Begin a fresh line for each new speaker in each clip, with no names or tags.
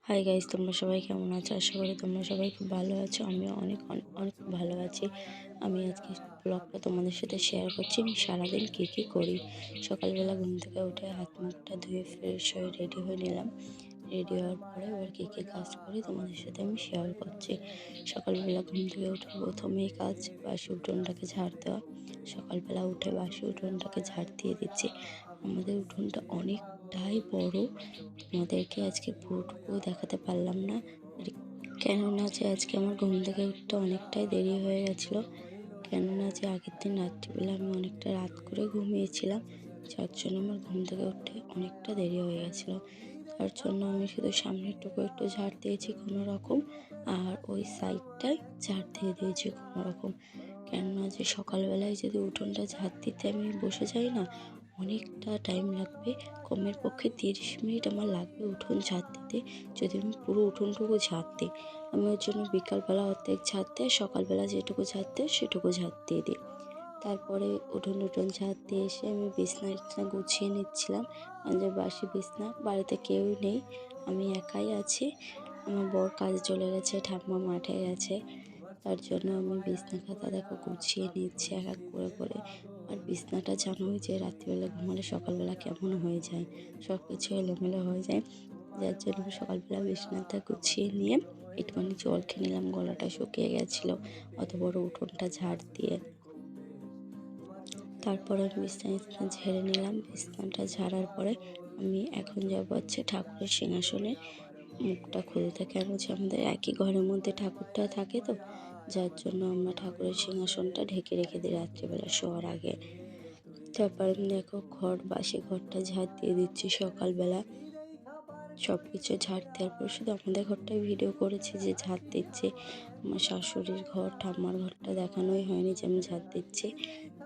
Hi guys, তোমরা সবাই কেমন আছো? আশা করি তোমরা সবাই খুব ভালো আছো। আমিও অনেক অনেক অনেক ভালো আছি। আমি আজকে ব্লগটা তোমাদের সাথে শেয়ার করছি। আমি সারাদিন কী করি। সকালবেলা ঘুম থেকে উঠে হাত মুখটা ধুয়ে ফ্রেশ হয়ে রেডি হয়ে নিলাম। রেডি হওয়ার পরে এবার কী কাজ করি তোমাদের সাথে আমি শেয়ার করছি। সকালবেলা ঘুম থেকে উঠে প্রথমেই কাজ বাসি উঠোনটাকে ঝাড় দেওয়া। সকালবেলা উঠে বাসি উঠোনটাকে ঝাড় দিয়ে দিচ্ছি। আমাদের উঠোনটা অনেকটাই বড়। তোমাদেরকে আজকে পুরোটুকুও দেখাতে পারলাম না, কেননা যে আজকে আমার ঘুম থেকে উঠতে অনেকটাই দেরি হয়ে গেছিলো। কেননা যে আগের দিন রাত্রিবেলা আমি অনেকটা রাত করে ঘুমিয়েছিলাম, যার জন্য আমার ঘুম থেকে উঠতে অনেকটা দেরি হয়ে গেছিলো। তার জন্য আমি শুধু সামনেরটুকু একটু ঝাড় দিয়েছি কোনো রকম, আর ওই সাইডটায় ঝাড় দিয়ে দিয়েছি কোনো রকম। কেননা যে সকালবেলায় যদি উঠোনটা ঝাড় দিতে আমি বসে যাই না, অনেকটা টাইম লাগবে। কমের পক্ষে 30 মিনিট আমার লাগবে উঠোন ঝাড় দিতে, যদি আমি পুরো উঠোনটুকু ঝাড় দিই। আমি ওর জন্য বিকালবেলা অর্ধেক ঝাড় দিয়ে সকালবেলা যেটুকু ঝাড় দেয় সেটুকু ঝাড় দিয়ে দিই। তারপরে উঠোন ঝাড় দিয়ে এসে আমি বিছনা গুছিয়ে নিচ্ছিলাম। আমাদের বাসি বিছনা, বাড়িতে কেউই নেই, আমি একাই আছি। আমার বর কাজে চলে গেছে, ঠাম্মা মাঠে গেছে। তার জন্য আমি বিছনা খাতা দেখো গুছিয়ে নিচ্ছি এক এক করে। আর বিছনাটা জানোই যে রাত্রিবেলা ঘুমালে সকালবেলা কেমন হয়ে যায়, সব কিছু এলোমেলো হয়ে যায়। যার জন্য আমি সকালবেলা বিছনাটা গুছিয়ে নিয়ে একটুখানি জল খেয়ে নিলাম, গলাটা শুকিয়ে গেছিলো অত বড় উঠোনটা ঝাড় দিয়ে। তারপরে আমি বিছনা ঝেড়ে নিলাম। বিছনাটা ঝাড়ার পরে আমি এখন যাবো হচ্ছে ঠাকুরের সিংহাসনে মুখটা খুলতে। কেন যে আমাদের একই ঘরের মধ্যে ঠাকুরটা থাকে, তো যার জন্য আমরা ঠাকুরের সিংহাসনটা ঢেকে রেখে দিই রাত্রিবেলা শোয়ার আগে। তারপর আমি দেখো বাসি ঘরটা ঝাড় দিয়ে দিচ্ছি সকালবেলা। সব কিছু ঝাড় দেওয়ার পর শুধু আমাদের ঘরটাই ভিডিও করেছি যে ঝাড় দিচ্ছি। আমার শাশুড়ির ঘর, ঠাম্মার ঘরটা দেখানোই হয়নি যে আমি ঝাড় দিচ্ছি।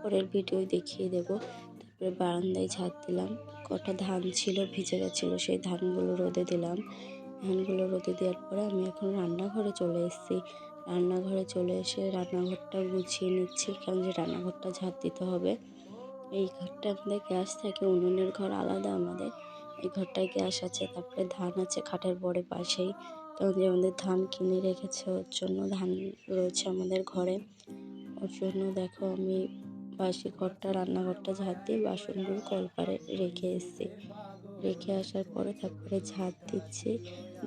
পরের ভিডিও দেখিয়ে দেবো। তারপরে বারান্দায় ঝাড় দিলাম। কটা ধান ছিল ভিজে গেছিলো, সেই ধানগুলো রোদে দিলাম। ধানগুলো রোদে দেওয়ার পরে আমি এখন রান্নাঘরে চলে এসেছি। রান্নাঘরে চলে এসে রান্নাঘরটা গুছিয়ে নিচ্ছি, কারণ যে রান্নাঘরটা ঝাড় দিতে হবে। এই ঘরটা আমাদের গ্যাস থাকে, উনুনের ঘর আলাদা আমাদের। এই ঘরটায় গ্যাস আছে, তারপরে ধান আছে খাটের পরে পাশেই। কারণ যে আমাদের ধান কিনে রেখেছে, ওর জন্য ধান রয়েছে আমাদের ঘরে। ওর জন্য দেখো আমি বাসি ঘরটা রান্নাঘরটা ঝাড় দিয়ে বাসনগুলো কলপারে রেখে এসেছি। রেখে আসার পরে তারপরে ঝাড় দিচ্ছি।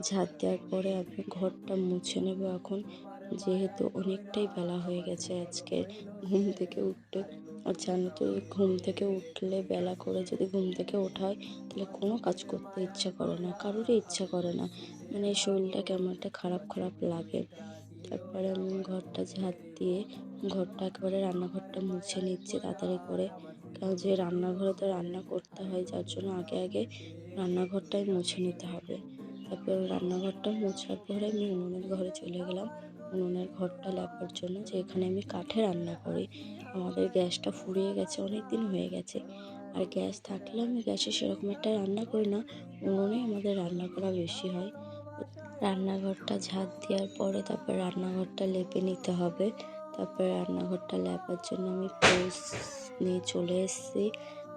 ঝাড় দেওয়ার পরে আমি ঘরটা মুছে নেব এখন, যেহেতু অনেকটাই বেলা হয়ে গেছে আজকে ঘুম থেকে উঠতে। আর জানো তো, ঘুম থেকে উঠলে বেলা করে যদি ঘুম থেকে ওঠা হয়, তাহলে কোনো কাজ করতে ইচ্ছা করে না, কারোরই ইচ্ছা করে না, মানে শরীরটা কেমন একটা খারাপ খারাপ লাগে। তারপরে আমি ঘরটা ঝাড় দিয়ে ঘরটা একেবারে রান্নাঘরটা মুছে নিচ্ছি তাড়াতাড়ি করে, কারণ যে রান্নাঘরে তো রান্না করতে হয়, যার জন্য আগে রান্নাঘরটাই মুছে নিতে হবে। তারপর রান্নাঘরটা মোছার পরে আমি উনুনের ঘরে চলে গেলাম, উনুনের ঘরটা লেপার জন্য, যে এখানে আমি কাঠে রান্না করি। আমাদের গ্যাসটা ফুরিয়ে গেছে, অনেক দিন হয়ে গেছে। আর গ্যাস থাকলে আমি গ্যাসে সেরকম একটা রান্না করি না, উনুনে আমাদের রান্না করা বেশি হয়। রান্নাঘরটা ঝাঁট দেওয়ার পরে তারপর রান্নাঘরটা লেপে নিতে হবে। তারপরে রান্নাঘরটা লেপার জন্য আমি পোস নিয়ে চলে এসেছি।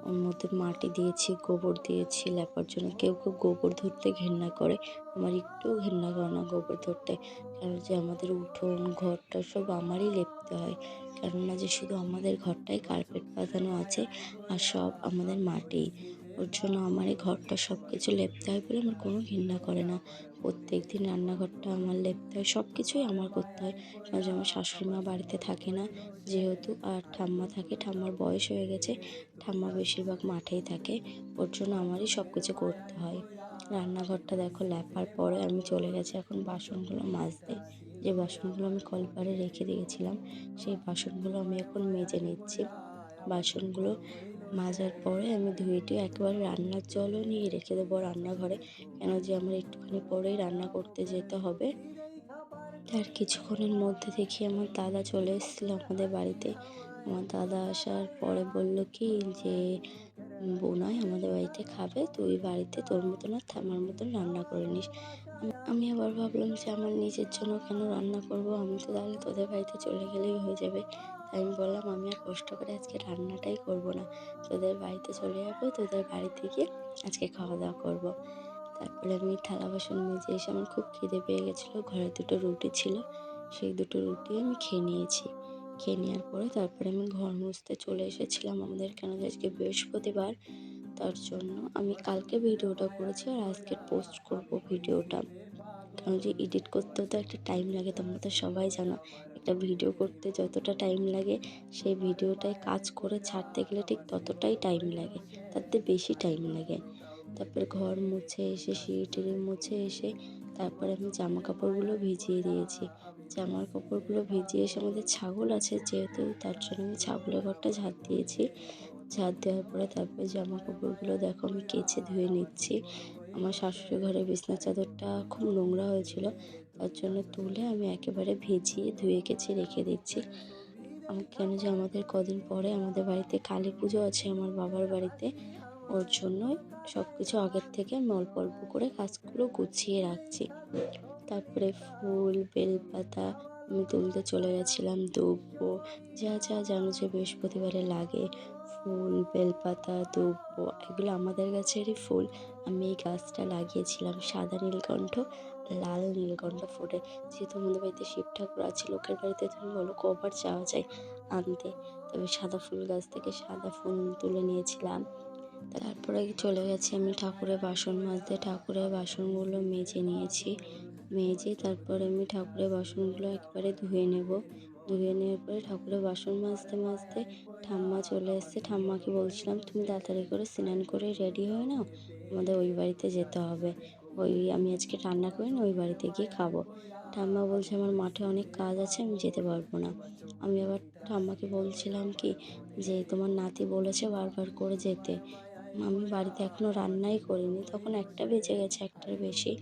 ওর মধ্যে মাটি দিয়েছি, গোবর দিয়েছি লেপার জন্য। কেউ গোবর ধরতে ঘেন্না করে, আমার একটুও ঘেন্না করে না গোবর ধরতে। কারণ যে আমাদের উঠোন ঘরটা সব আমারই লেপতে হয়, কেননা যে শুধু আমাদের ঘরটাই কার্পেট পাতানো আছে, আর সব আমাদের মাটি। ওর জন্য আমার এই ঘরটা সব কিছু লেপতে হয় বলে আমার কোনো ঘেন্না করে না। প্রত্যেক দিন রান্নাঘরটা আমার লেপতে হয়, সব কিছুই আমার করতে হয়। কারণ যে আমার শাশুড়ি মা বাড়িতে থাকে না যেহেতু, আর ঠাম্মা থাকে, ঠাম্মার বয়স হয়ে গেছে, ঠাম্মা বেশিরভাগ মাঠেই থাকে। ওর জন্য আমারই সব কিছু করতে হয়। রান্নাঘরটা দেখো লেপার পরে আমি চলে গেছি এখন বাসনগুলো মাজতে। যে বাসনগুলো আমি কলপারে রেখে দিয়েছিলাম, সেই বাসনগুলো আমি এখন মেজে নিচ্ছি। বাসনগুলো মাজার পরে আমি ধুয়ে টুয়ে একেবারে রান্নার জলও নিয়ে রেখে দেবো রান্নাঘরে, কেন যে আমার একটুখানি পরেই রান্না করতে যেতে হবে। তার কিছুক্ষণের মধ্যে দেখি আমার দাদা চলে এসেছিলো আমাদের বাড়িতে। আমার দাদা আসার পরে বলল কি যে, বোনাই আমাদের বাড়িতে খাবে, তুই বাড়িতে তোর মতন আর আমার মতন রান্না করে নিস। আমি আবার ভাবলাম যে আমার নিজের জন্য কেন রান্না করব, আমি তো তাহলে তোদের বাড়িতে চলে গেলেই হয়ে যাবে। তাই আমি বললাম আমি আর কষ্ট করে আজকে রান্নাটাই করব না, তোদের বাড়িতে চলে যাবো, তোদের বাড়িতে গিয়ে আজকে খাওয়া দাওয়া করবো। তারপরে আমি থালা বাসন মেজে এসে আমার খুব খিদে পেয়ে গেছিলো, ঘরে 2টো রুটি ছিল, সেই 2টো রুটি আমি খেয়ে নিয়েছি। খেয়ে নেওয়ার পরে তারপরে আমি ঘর মুছতে চলে এসেছিলাম আমাদের, কেন যে আজকে বৃহস্পতিবার, তার জন্য আমি কালকে ভিডিওটা করেছি আর আজকে পোস্ট করব ভিডিওটা। কারণ যে এডিট করতেও তো একটা টাইম লাগে, তোমরা তো সবাই জানো একটা ভিডিও করতে যতটা টাইম লাগে সেই ভিডিওটায় কাজ করে ছাড়তে গেলে ঠিক ততটাই টাইম লাগে, তাতে বেশি টাইম লাগে। তারপরে ঘর মুছে এসে সিঁড়ি টিড়ি মুছে এসে তারপরে আমি জামা কাপড়গুলো ভিজিয়ে দিয়েছি। জামার কাপড়গুলো ভিজিয়ে এসে আমাদের ছাগল আছে যেহেতু, তার জন্য আমি ছাগলের ঘরটা ঝাঁট দিয়েছি। ঝাঁট দেওয়ার পরে তারপরে জামা কাপড়গুলো দেখো আমি কেচে ধুয়ে নিচ্ছি। আমার শাশুড়ি ঘরের বিছানার চাদরটা খুব নোংরা হয়েছিল, তার জন্য তুলে আমি একেবারে ভিজিয়ে ধুয়ে কেচে রেখে দিচ্ছি। কেন যে আমাদের কদিন পরে আমাদের বাড়িতে কালী পুজো আছে আমার বাবার বাড়িতে, ওর জন্যই সব কিছু আগের থেকে আমি অল্প অল্প করে কাজগুলো গুছিয়ে রাখছি। তারপরে ফুল বেলপাতা আমি তুলতে চলে গেছিলাম, দুব্বো যা যা জানো যে বৃহস্পতিবারে লাগে, ফুল বেলপাতা দুব্বো এগুলো আমাদের গাছেরই ফুল। আমি এই গাছটা লাগিয়েছিলাম, সাদা নীলকণ্ঠ লাল নীলকণ্ঠ ফোটে। যেহেতু আমাদের বাড়িতে শিব ঠাকুর আছে, লোকের বাড়িতে তুমি বলো কবার চাওয়া যায় আনতে, তবে সাদা ফুল গাছ থেকে সাদা ফুল তুলে নিয়েছিলাম। তারপরে চলে গেছি আমি ঠাকুরের বাসন মাজতে, ঠাকুরের বাসনগুলো মেজে নিয়েছি। মেজে তারপরে আমি ঠাকুরের বাসনগুলো একবারে ধুয়ে নেব। ধুয়ে নেওয়ার পরে ঠাকুরের বাসন মাজতে মাজতে ঠাম্মা চলে এসছে। ঠাম্মাকে বলছিলাম তুমি তাড়াতাড়ি করে স্নান করে রেডি হয়ে নাও, আমাদের ওই বাড়িতে যেতে হবে, আমি আজকে রান্না করি না, ওই বাড়িতে গিয়ে খাবো। ঠাম্মা বলছে আমার মাঠে অনেক কাজ আছে, আমি যেতে পারবো না। আমি আবার ঠাম্মাকে বলছিলাম কি যে তোমার নাতি বলেছে বারবার করে যেতে, আমি বাড়িতে এখনও রান্নাই করিনি, তখন 1টা বেজে গেছে, 1টার বেশি।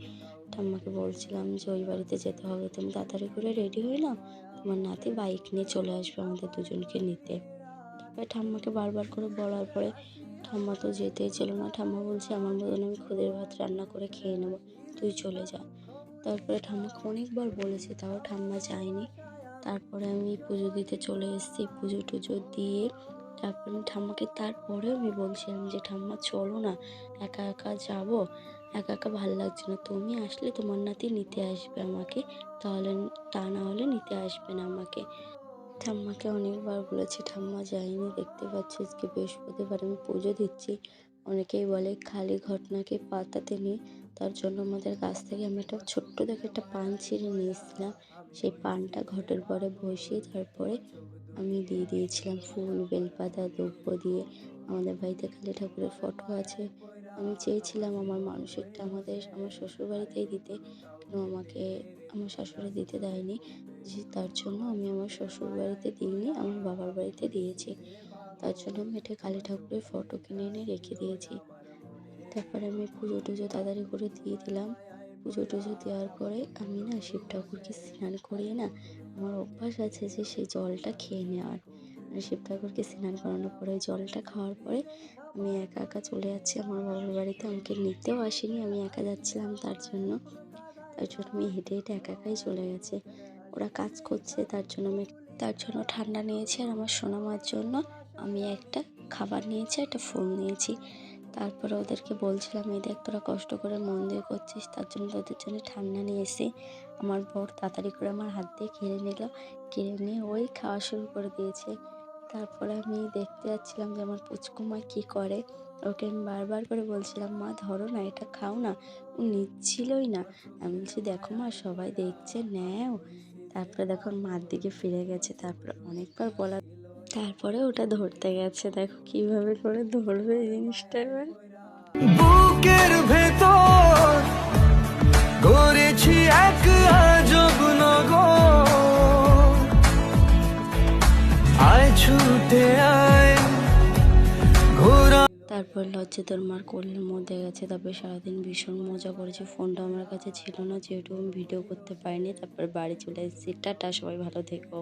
ঠাম্মাকে বলছিলাম যে ওই বাড়িতে যেতে হবে, তুমি তাড়াতাড়ি করে রেডি হয়ে নাও, তোমার নাতি বাইক নিয়ে চলে আসবে আমাদের দুজনকে নিতে। তারপরে ঠাম্মাকে বারবার করে বলার পরে ঠাম্মা তো যেতেই ছিল না। ঠাম্মা বলছে আমার মতন আমি খুদের ভাত রান্না করে খেয়ে নেবো, তুই চলে যা। তারপরে ঠাম্মাকে অনেকবার বলেছে, তাও ঠাম্মা যায়নি। তারপরে আমি পুজো দিতে চলে এসেছি, পুজো টুজো দিয়ে তারপরে আমি ঠাম্মাকে, তারপরেও আমি বলছিলাম যে ঠাম্মা চলো না, একা একা যাবো, একা একা ভালো লাগছে না, তুমি আসলে তোমার নাতি নিতে আসবে আমাকে, তাহলে তা না হলে নিতে আসবে না আমাকে। ঠাম্মাকে অনেকবার বলেছি, ঠাম্মা যায়নি। দেখতে পাচ্ছি আজকে বৃহস্পতিবার আমি পুজো দিচ্ছি, অনেকেই বলে খালি ঘট নাকি পাতাতে নেই, তার জন্য আমাদের গাছ থেকে আমি একটা ছোট্ট দেখে একটা পান ছিঁড়ে নিয়েছিলাম, সেই পানটা ঘটের পরে বসিয়ে তারপরে আমি দিয়ে দিয়েছিলাম ফুল বেলপাতা দুব্বো দিয়ে। আমাদের বাড়িতে কালী ঠাকুরের ফটো আছে, আমি চেয়েছিলাম আমার মানসিকটা আমার শ্বশুর বাড়িতেই দিতে, কিন্তু আমাকে আমার শাশুড়ি দিতে দেয়নি, যে তার জন্য আমি আমার শ্বশুর বাড়িতে দিইনি, আমার বাবার বাড়িতে দিয়েছি। তার জন্য আমি এটা কালী ঠাকুরের ফটো কিনে এনে রেখে দিয়েছি। তারপরে আমি পুজো টুজো তাড়াতাড়ি করে দিয়ে দিলাম। পুজো টুজো দেওয়ার পরে আমি না শিব ঠাকুরকে স্নান করিয়ে না, আমার অভ্যাস আছে যে সেই জলটা খেয়ে নেওয়ার, মানে শিব ঠাকুরকে স্নান করানোর পরে ওই জলটা খাওয়ার পরে আমি একা একা চলে যাচ্ছি আমার বাবার বাড়িতে। আমাকে নিতেও আসেনি, আমি একা যাচ্ছিলাম তার জন্য আমি হেঁটে হেঁটে একা একাই চলে গেছে। ওরা কাজ করছে তার জন্য ঠান্ডা নিয়েছি, আর আমার সোনামার জন্য আমি একটা খাবার নিয়েছি, একটা ফুল নিয়েছি। তারপরে ওদেরকে বলছিলাম এই দেখ তোরা কষ্ট করে মন্দির করছিস, তার জন্য তোদের জন্য ঠান্ডা নিয়ে এসেছি। আমার বর তাড়াতাড়ি করে আমার হাত দিয়ে কিনে নিল, কিনে নিয়ে ওই খাওয়া শুরু করে দিয়েছে। তারপরে আমি দেখতে যাচ্ছিলাম যে আমার পুচকুমা কী করে, ওকে আমি বারবার করে বলছিলাম মা ধরো না, এটা খাও না, ও নিচ্ছিলই না। আমি বলছি দেখো মা সবাই দেখছে নেও। তারপরে দেখো মার দিকে ফিরে গেছে, তারপরে অনেকবার বলা, তারপরে ওটা ধরতে গেছে, দেখো কিভাবে করে ধরবে এই জিনিসটা এবার।
বুকের ভেতর গড়েছি এক আজব নগর, আয় ছুটে আয় ঘোরা।
তারপর লজ্জাতর মার কোলের মধ্যে গেছে। তারপরে সারাদিন ভীষণ মজা করেছি, ফোনটা আমার কাছে ছিল না যেহেতু আমি ভিডিও করতে পারিনি। তারপর বাড়ি চলে এসেছি। টাটা, সবাই ভালো থেকো।